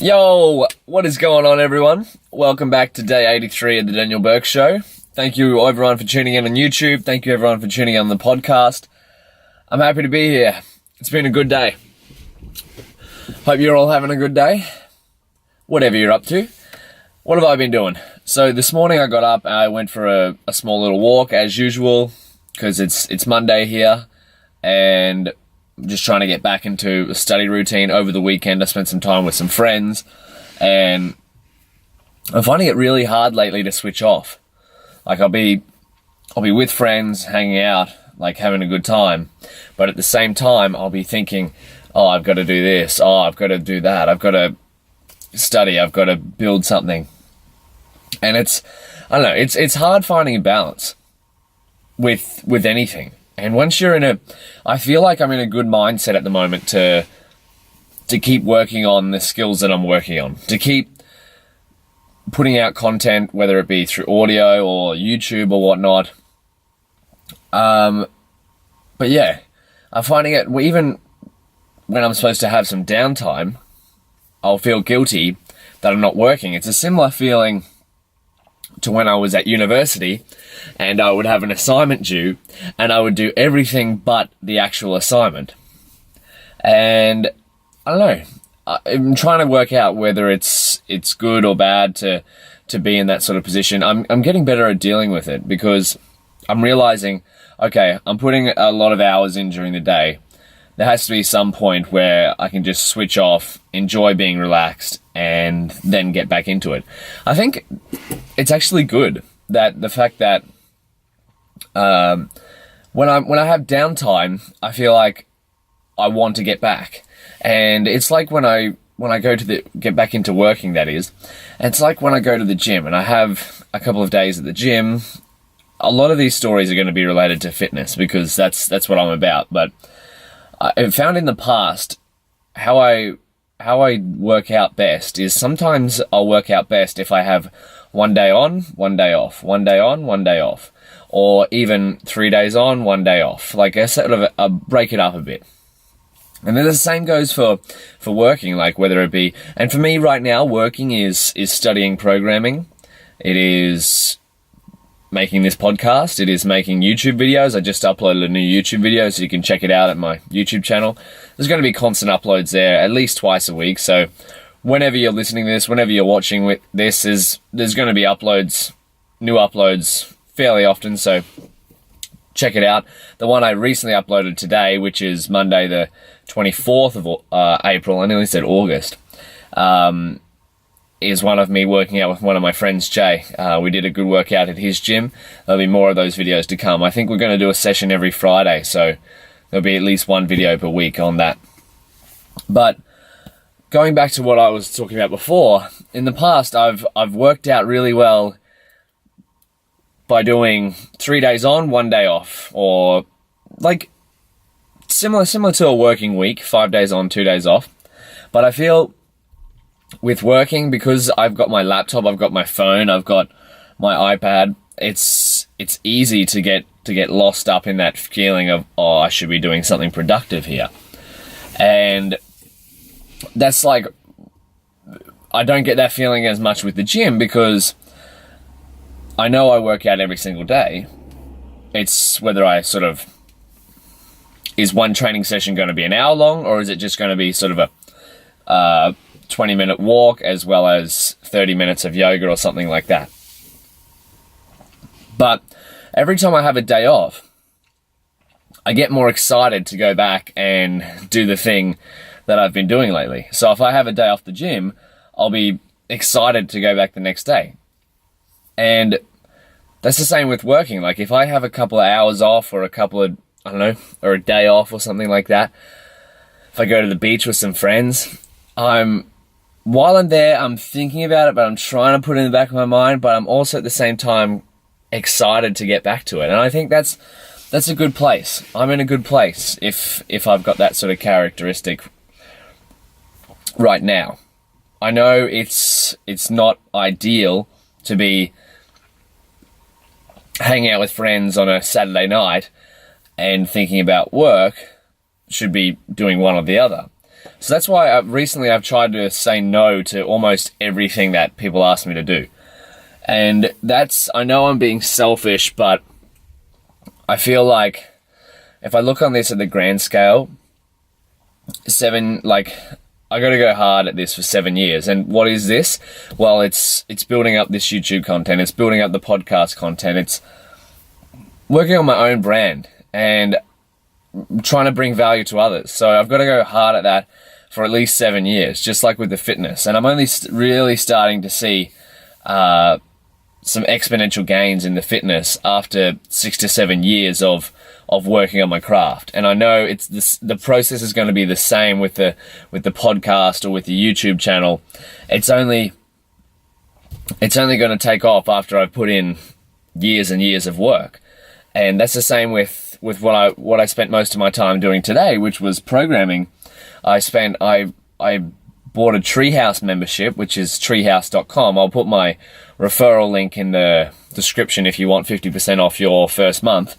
Yo, what is going on, everyone? Welcome back to day 83 of the Daniel Bourke Show. Thank you, everyone, for tuning in on YouTube. Thank you, everyone, for tuning in on the podcast. I'm happy to be here. It's been a good day. Hope you're all having a good day. Whatever you're up to. What have I been doing? So this morning I got up and I went for a small little walk as usual because it's Monday here and I'm just trying to get back into a study routine. Over the weekend I spent some time with some friends and I'm finding it really hard lately to switch off. Like I'll be with friends, hanging out, like having a good time, but at the same time I'll be thinking, oh, I've got to do this, oh, I've got to do that, I've got to study, I've got to build something. And it's hard finding a balance with anything. And once you're I feel like I'm in a good mindset at the moment to keep working on the skills that I'm working on, to keep putting out content, whether it be through audio or YouTube or whatnot. But yeah, I'm finding it, even when I'm supposed to have some downtime, I'll feel guilty that I'm not working. It's a similar feeling to when I was at university and I would have an assignment due and I would do everything but the actual assignment. And I don't know, I'm trying to work out whether it's good or bad to be in that sort of position. I'm getting better at dealing with it because I'm realizing, okay, I'm putting a lot of hours in during the day. There has to be some point where I can just switch off, enjoy being relaxed, and then get back into it. I think it's actually good that the fact that when I have downtime, I feel like I want to get back. And it's like when I go to get back into working, that is. And it's like when I go to the gym and I have a couple of days at the gym. A lot of these stories are going to be related to fitness because that's what I'm about. But I've found in the past how I work out best is sometimes I'll work out best if I have 1 day on, 1 day off, 1 day on, 1 day off, or even 3 days on, 1 day off. Like I break it up a bit. And then the same goes for working, like whether it be, and for me right now, working is studying programming. It is making this podcast. It is making YouTube videos. I just uploaded a new YouTube video, so you can check it out at my YouTube channel. There's going to be constant uploads there, at least twice a week. So whenever you're listening to this, whenever you're watching this, there's going to be new uploads fairly often. So check it out. The one I recently uploaded today, which is Monday the 24th of April, I nearly said August, is one of me working out with one of my friends, Jay. We did a good workout at his gym. There'll be more of those videos to come. I think we're going to do a session every Friday, so there'll be at least one video per week on that. But going back to what I was talking about before, in the past I've worked out really well by doing 3 days on, 1 day off, or like similar to a working week, 5 days on, 2 days off. But I feel with working, because I've got my laptop, I've got my phone, I've got my iPad, it's easy to get lost up in that feeling of, oh, I should be doing something productive here. And that's like, I don't get that feeling as much with the gym because I know I work out every single day. It's whether I is one training session going to be an hour long, or is it just going to be sort of a 20-minute walk as well as 30 minutes of yoga or something like that. But every time I have a day off, I get more excited to go back and do the thing that I've been doing lately. So if I have a day off the gym, I'll be excited to go back the next day. And that's the same with working. Like if I have a couple of hours off or or a day off or something like that, if I go to the beach with some friends, while I'm there, I'm thinking about it, but I'm trying to put it in the back of my mind, but I'm also at the same time excited to get back to it. And I think that's a good place. I'm in a good place if I've got that sort of characteristic right now. I know it's not ideal to be hanging out with friends on a Saturday night and thinking about work, should be doing one or the other. So that's why recently I've tried to say no to almost everything that people ask me to do. And I know I'm being selfish, but I feel like if I look on this at the grand scale, I got to go hard at this for 7 years. And what is this? Well, it's building up this YouTube content. It's building up the podcast content. It's working on my own brand and trying to bring value to others. So I've got to go hard at that for at least 7 years, just like with the fitness. And I'm only really starting to see some exponential gains in the fitness after 6 to 7 years of working on my craft. And I know the process is going to be the same with the podcast or with the YouTube channel. It's only going to take off after I've put in years and years of work. And that's the same with what I spent most of my time doing today, which was programming. I bought a Treehouse membership, which is treehouse.com. I'll put my referral link in the description if you want 50% off your first month.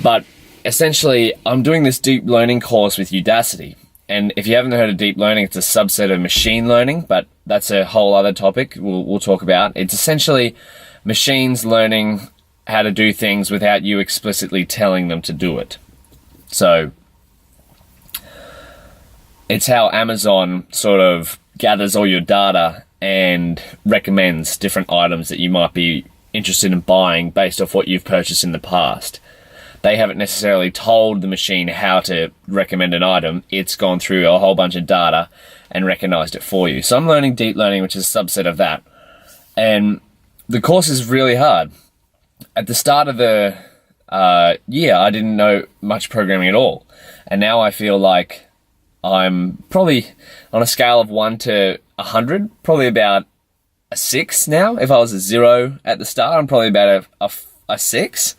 But essentially, I'm doing this deep learning course with Udacity. And if you haven't heard of deep learning, it's a subset of machine learning, but that's a whole other topic we'll talk about. It's essentially machines learning how to do things without you explicitly telling them to do it. So it's how Amazon sort of gathers all your data and recommends different items that you might be interested in buying based off what you've purchased in the past. They haven't necessarily told the machine how to recommend an item. It's gone through a whole bunch of data and recognized it for you. So I'm learning deep learning, which is a subset of that. And the course is really hard. At the start of the year, I didn't know much programming at all. And now I feel like I'm probably on a scale of 1 to 100, probably about a 6 now. If I was a 0 at the start, I'm probably about a 6.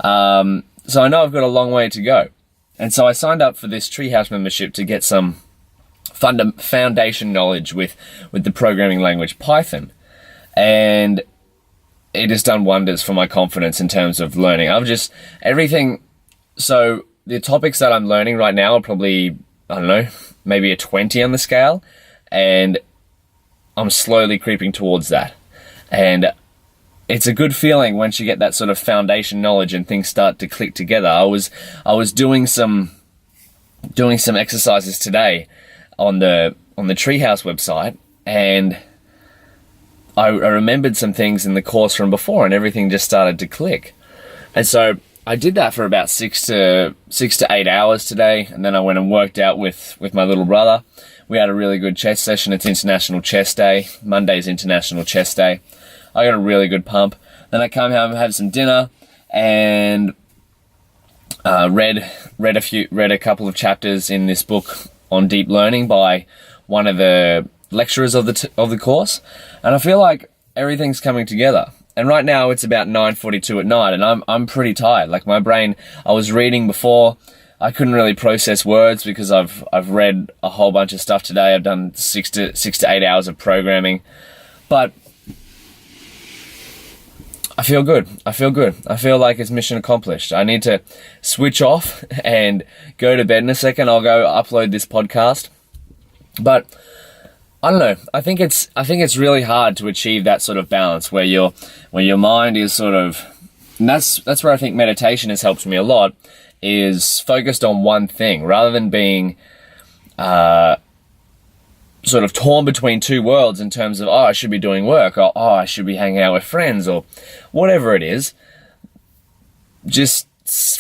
So I know I've got a long way to go. And so I signed up for this Treehouse membership to get some foundation knowledge with the programming language Python. And it has done wonders for my confidence in terms of learning. So the topics that I'm learning right now are probably, I don't know, maybe a 20 on the scale. And I'm slowly creeping towards that. And it's a good feeling once you get that sort of foundation knowledge and things start to click together. I was doing some exercises today on the Treehouse website, and I remembered some things in the course from before, and everything just started to click. And so I did that for about 6 to 8 hours today, and then I went and worked out with my little brother. We had a really good chess session. It's International Chess Day. Monday's International Chess Day. I got a really good pump. Then I come home and had some dinner and read a couple of chapters in this book on deep learning by one of the lecturers of the course, and I feel like everything's coming together. And right now it's about 9:42 at night, and I'm pretty tired. Like my brain, I was reading before, I couldn't really process words because I've read a whole bunch of stuff today. I've done 6 to 8 hours of programming, but I feel good. I feel like it's mission accomplished. I need to switch off and go to bed in a second. I'll go upload this podcast. But I don't know. I think it's really hard to achieve that sort of balance where your mind is sort of, and that's where I think meditation has helped me a lot, is focused on one thing rather than being sort of torn between two worlds in terms of, oh, I should be doing work, or oh, I should be hanging out with friends, or whatever it is. Just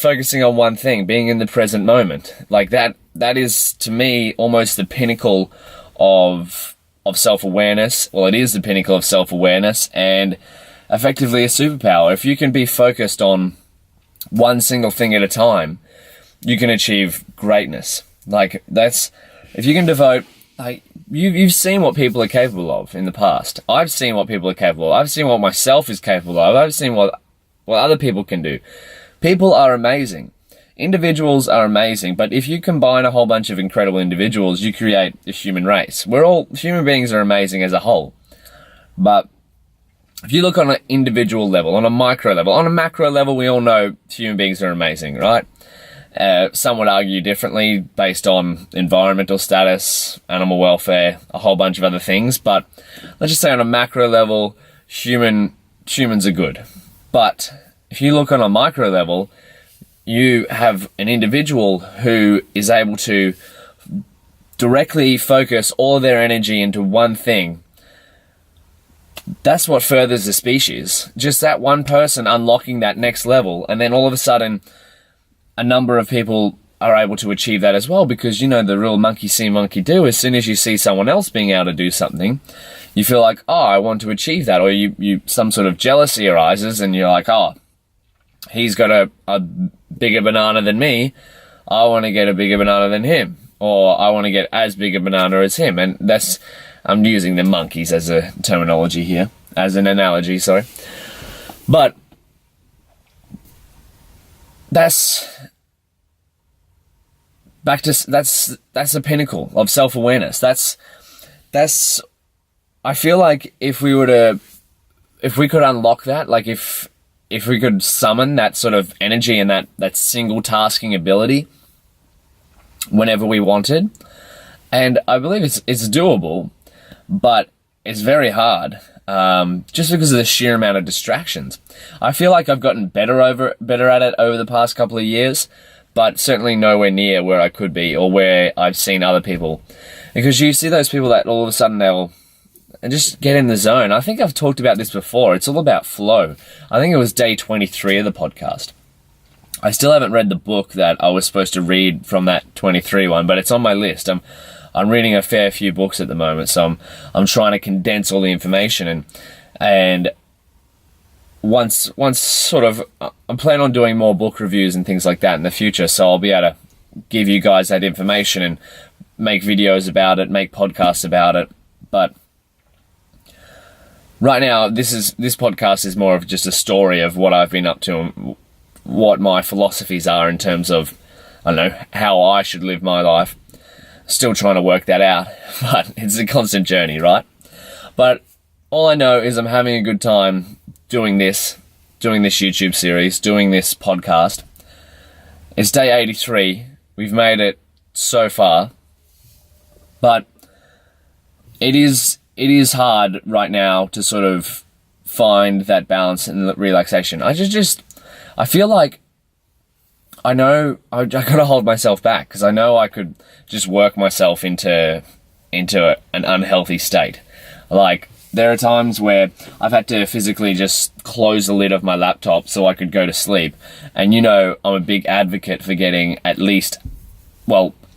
focusing on one thing, being in the present moment. Like that is to me almost the pinnacle of self-awareness. Well, it is the pinnacle of self-awareness and effectively a superpower. If you can be focused on one single thing at a time, you can achieve greatness. Like if you can devote, like, you've seen what people are capable of in the past. I've seen what people are capable of. I've seen what myself is capable of. I've seen what other people can do. People are amazing. Individuals are amazing, but if you combine a whole bunch of incredible individuals, you create a human race. Human beings are amazing as a whole. But if you look on an individual level, on a micro level, on a macro level, we all know human beings are amazing, right? Some would argue differently based on environmental status, animal welfare, a whole bunch of other things. But let's just say on a macro level, humans are good. But if you look on a micro level, you have an individual who is able to directly focus all of their energy into one thing. That's what furthers the species. Just that one person unlocking that next level, and then all of a sudden a number of people are able to achieve that as well, because the real monkey see, monkey do. As soon as you see someone else being able to do something, you feel like, oh, I want to achieve that, or you some sort of jealousy arises, and you're like, oh, he's got a bigger banana than me, I want to get a bigger banana than him, or I want to get as big a banana as him. And I'm using the monkeys as a terminology here, as an analogy, sorry. But that's the pinnacle of self-awareness. That's I feel like if we could unlock that, like if we could summon that sort of energy and that single tasking ability whenever we wanted, and I believe it's doable, but it's very hard, just because of the sheer amount of distractions. I feel like I've gotten better at it over the past couple of years, but certainly nowhere near where I could be or where I've seen other people. Because you see those people that all of a sudden they'll just get in the zone. I think I've talked about this before. It's all about flow. I think it was day 23 of the podcast. I still haven't read the book that I was supposed to read from that 23 one, but it's on my list. I'm reading a fair few books at the moment, so I'm trying to condense all the information, and once sort of, I'm planning on doing more book reviews and things like that in the future, so I'll be able to give you guys that information and make videos about it, make podcasts about it. But right now, this podcast is more of just a story of what I've been up to and what my philosophies are in terms of, I don't know, how I should live my life. Still trying to work that out, but it's a constant journey, right? But all I know is I'm having a good time doing this YouTube series, doing this podcast. It's day 83. We've made it so far, but it is hard right now to sort of find that balance and relaxation. I feel like I know I gotta hold myself back, because I know I could just work myself into an unhealthy state. Like, there are times where I've had to physically just close the lid of my laptop so I could go to sleep. And I'm a big advocate for getting at least,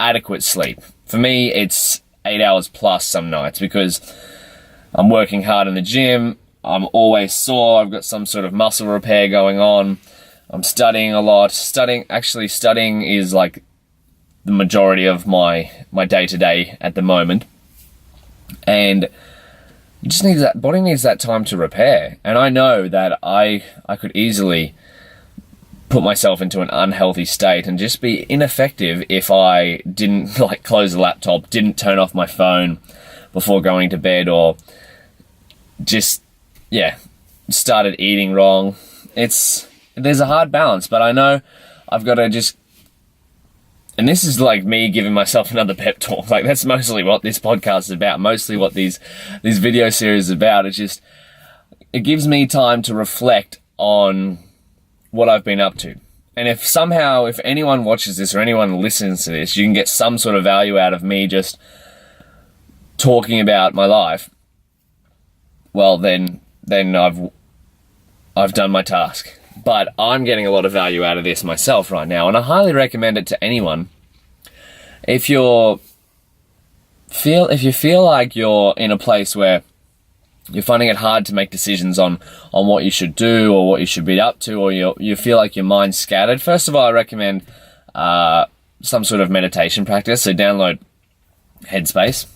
adequate sleep. For me, it's 8 hours plus some nights, because I'm working hard in the gym, I'm always sore, I've got some sort of muscle repair going on, I'm studying a lot. Studying is like the majority of my day-to-day at the moment. And it just body needs that time to repair. And I know that I could easily put myself into an unhealthy state and just be ineffective if I didn't close the laptop, didn't turn off my phone before going to bed, or just, started eating wrong. There's a hard balance, but I know I've got to just, and this is like me giving myself another pep talk. Like, that's mostly what this podcast is about, mostly what these video series is about. It gives me time to reflect on what I've been up to. And if anyone watches this or anyone listens to this, you can get some sort of value out of me just talking about my life, well, then I've done my task. But I'm getting a lot of value out of this myself right now, and I highly recommend it to anyone. If you feel like you're in a place where you're finding it hard to make decisions on what you should do or what you should be up to, or you feel like your mind's scattered, first of all, I recommend some sort of meditation practice. So download Headspace.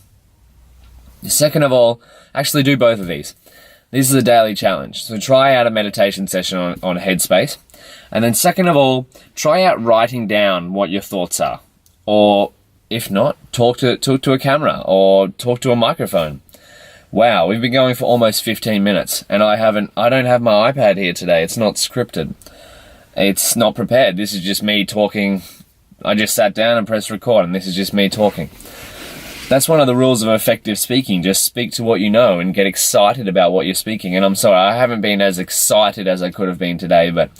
Second of all, actually do both of these. This is a daily challenge. So try out a meditation session on Headspace. And then second of all, try out writing down what your thoughts are. Or if not, talk to a camera or talk to a microphone. Wow, we've been going for almost 15 minutes, and I don't have my iPad here today. It's not scripted. It's not prepared. This is just me talking I just sat down and pressed record, and this is just me talking. That's one of the rules of effective speaking. Just speak to what you know and get excited about what you're speaking. And I'm sorry, I haven't been as excited as I could have been today, but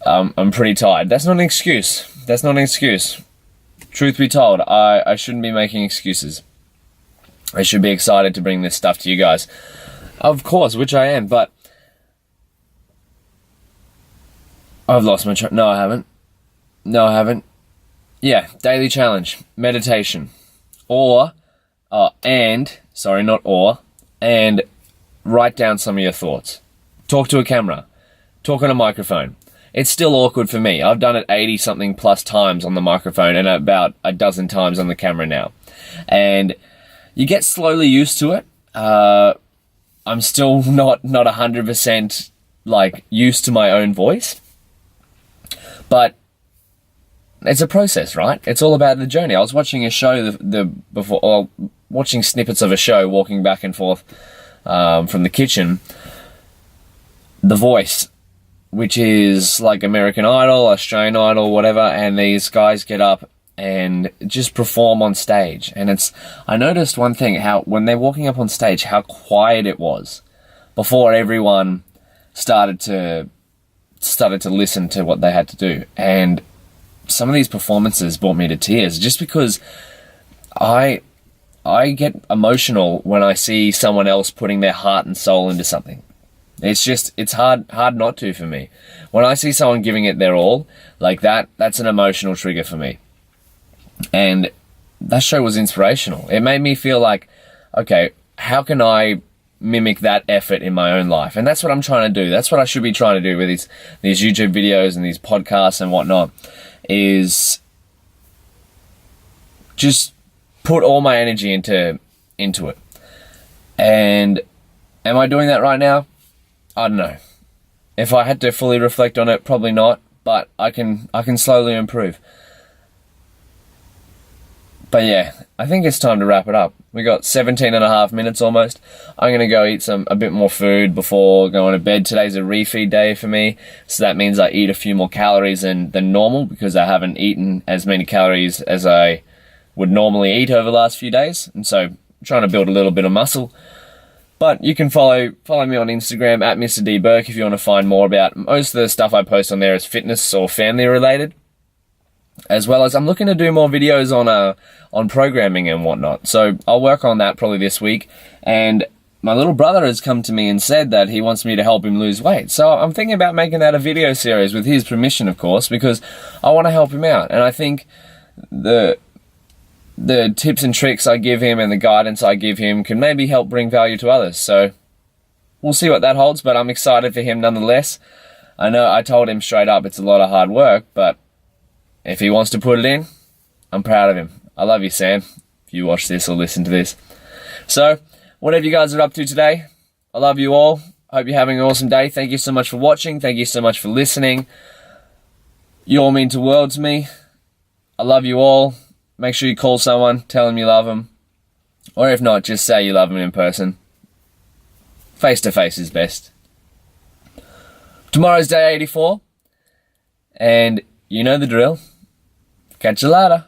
I'm pretty tired. That's not an excuse. That's not an excuse. Truth be told, I shouldn't be making excuses. I should be excited to bring this stuff to you guys. Of course, which I am, but I've lost my no, I haven't. No, I haven't. Yeah, daily challenge, meditation. And write down some of your thoughts. Talk to a camera. Talk on a microphone. It's still awkward for me. I've done it 80-something plus times on the microphone and about a dozen times on the camera now. And you get slowly used to it. I'm still not 100% like used to my own voice. But it's a process, right? It's all about the journey. I was watching a show watching snippets of a show, walking back and forth from the kitchen. The Voice, which is like American Idol, Australian Idol, whatever, and these guys get up and just perform on stage. And I noticed one thing, how when they're walking up on stage, how quiet it was before everyone started to listen to what they had to do. And some of these performances brought me to tears, just because I get emotional when I see someone else putting their heart and soul into something. It's hard not to for me. When I see someone giving it their all, like that's an emotional trigger for me. And that show was inspirational. It made me feel like, okay, how can I mimic that effort in my own life? And that's what I'm trying to do. That's what I should be trying to do with these YouTube videos and these podcasts and whatnot, is just put all my energy into it. And am I doing that right now? I don't know. If I had to fully reflect on it, probably not, but I can slowly improve. But yeah, I think it's time to wrap it up. We got 17 and a half minutes almost. I'm going to go eat a bit more food before going to bed. Today's a refeed day for me, so that means I eat a few more calories than normal, because I haven't eaten as many calories as I would normally eat over the last few days. And so I'm trying to build a little bit of muscle. But you can follow me on Instagram at Mr. D Bourke if you want to find more about most of the stuff I post on there is fitness or family related. As well as I'm looking to do more videos on programming and whatnot. So I'll work on that probably this week. And my little brother has come to me and said that he wants me to help him lose weight. So I'm thinking about making that a video series, with his permission, of course, because I want to help him out. And I think the tips and tricks I give him and the guidance I give him can maybe help bring value to others. So we'll see what that holds, but I'm excited for him nonetheless. I know I told him straight up it's a lot of hard work, but if he wants to put it in, I'm proud of him. I love you, Sam, if you watch this or listen to this. So, whatever you guys are up to today, I love you all. Hope you're having an awesome day. Thank you so much for watching. Thank you so much for listening. You all mean the world to me. I love you all. Make sure you call someone, tell them you love them. Or if not, just say you love them in person. Face to face is best. Tomorrow's day 84. And you know the drill. Catch you later.